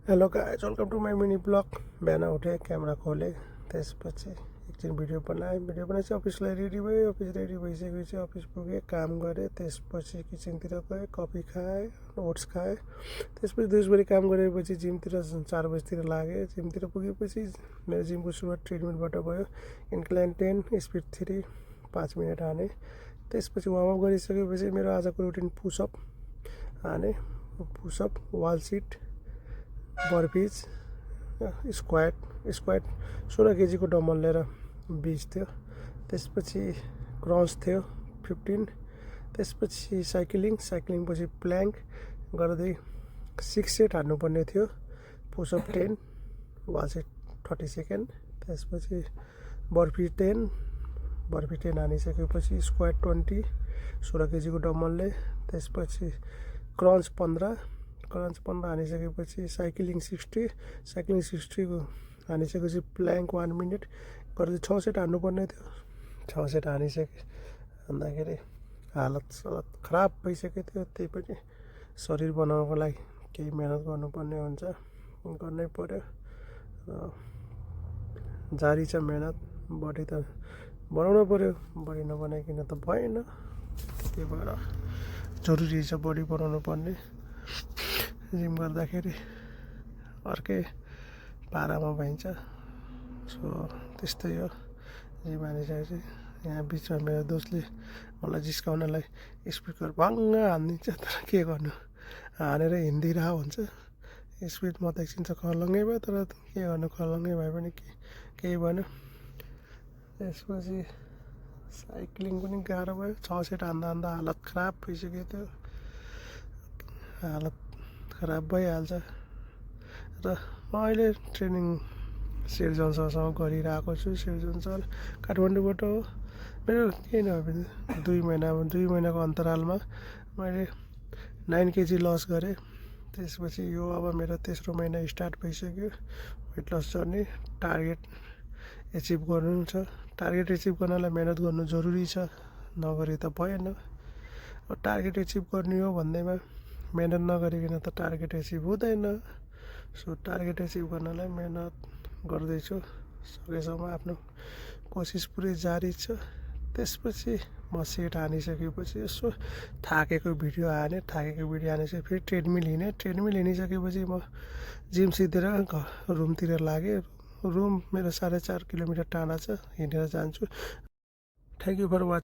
Hello guys, welcome to my mini blog. बिहान उठेँ, camera खोलेँ, त्यसपछि एकछिन भिडियो बनाएपछि अफिसलाई रेडी भएँ। अफिस रेडी भइसकेपछि अफिस पुगेँ, काम गरेँ। त्यसपछि किचनतिर गएँ, कफी खाएँ, ओट्स खाएँ। त्यसपछि दिउँसभरि काम गरेपछि जिमतिर 4 बजीतिर लागेँ। जिमतिर पुगेपछि मेरो जिमको सुरुवात ट्रेडमिलबाट भयो। इन्क्लाइन 10, स्पिड 3, 5 मिनट हानेँ। त्यसपछि वार्मअप गरिसकेपछि मेरो आजको रुटिन पुसअप हानेँ। Push up, wall sit, burpees, squat 16 केजीको डम्बल लिएर 20 थियो। त्यसपछि क्रन्च थियो 15। त्यसपछि साइक्लिङ पछि प्ल्याङ्क गर्दै 6 सेट हान्नुपर्ने थियो। Pushup 10, wall sit 30 second. त्यसपछि बर्पी 10 हानिसकेपछि स्क्वाट 20, 16 केजीको डम्बलले। त्यसपछि क्रन्च 15 हानिसकेपछि साइक्लिङ 60 हानिसकेपछि प्ल्याङ्क 1 मिनट गर्दै 6 सेट हान्नुपर्ने थियो। 6 सेट हानिसके भन्दाखेरि हालत खराब भइसकेको थियो। त्यही पनि शरीर बनाउनको लागि केही मेहनत गर्नुपर्ने हुन्छ, गर्नै पर्यो। जारी छ मेहनत, बडी त बनाउनु पर्यो, बडी नबनाइकन त भएन। त्यही भएर जरुरी छ बडी बनाउनु पर्ने। जिम गर्दाखेरि अर्कै पारामा भइन्छ। सो त्यस्तै हो। जिम हानिसकेपछि यहाँ बिचमा मेरो दोस्तले मलाई जिस्काउनलाई स्पिकर भङ्ग हानिदिन्छ, तर के गर्नु, हानेर हिँडिदिरहेको हुन्छ। स्पिड म त एकछिन त खर्लङ्गै भयो, तर के गर्नु, खर्लङ्गै भए पनि केही भएन। त्यसपछि साइक्लिङ पनि गाह्रो भयो। 6 सेट हान्दा हालत खराब भइसकेको थियो। हालत खराब भइहाल्छ। र म अहिले ट्रेनिङ शेरजन सरसँग गरिरहेको छु। शेरजन सर काठमाडौँबाट हो। मेरो केही नभए पनि 2 महिनाको अन्तरालमा मैले 9 केजी लस गरेँ। त्यसपछि यो अब मेरो तेस्रो महिना स्टार्ट भइसक्यो weight loss journey. Target achieve गर्नु छ। टार्गेट एचिभ गर्नलाई मेहनत गर्नु जरुरी छ, नगरे त भएन। अब टार्गेट एचिभ गर्ने हो भन्दैमा मेहनत नगरिकन त टार्गेट एचिभ हुँदैन। सो टार्गेट एचिभ गर्नलाई मेहनत गर्दैछु। सकेसम्म आफ्नो कोसिस पुरै जारी छ। त्यसपछि म सेट हानिसकेपछि यसो थाकेको भिडियो हानिसकेपछि फेरि ट्रेडमिल हिँडिसकेपछि म जिम सिधेर रुमतिर लागेँ। रुम मेरो 4.5 किलोमिटर टाढा छ, हिँडेर जान्छु। Thank you for watching.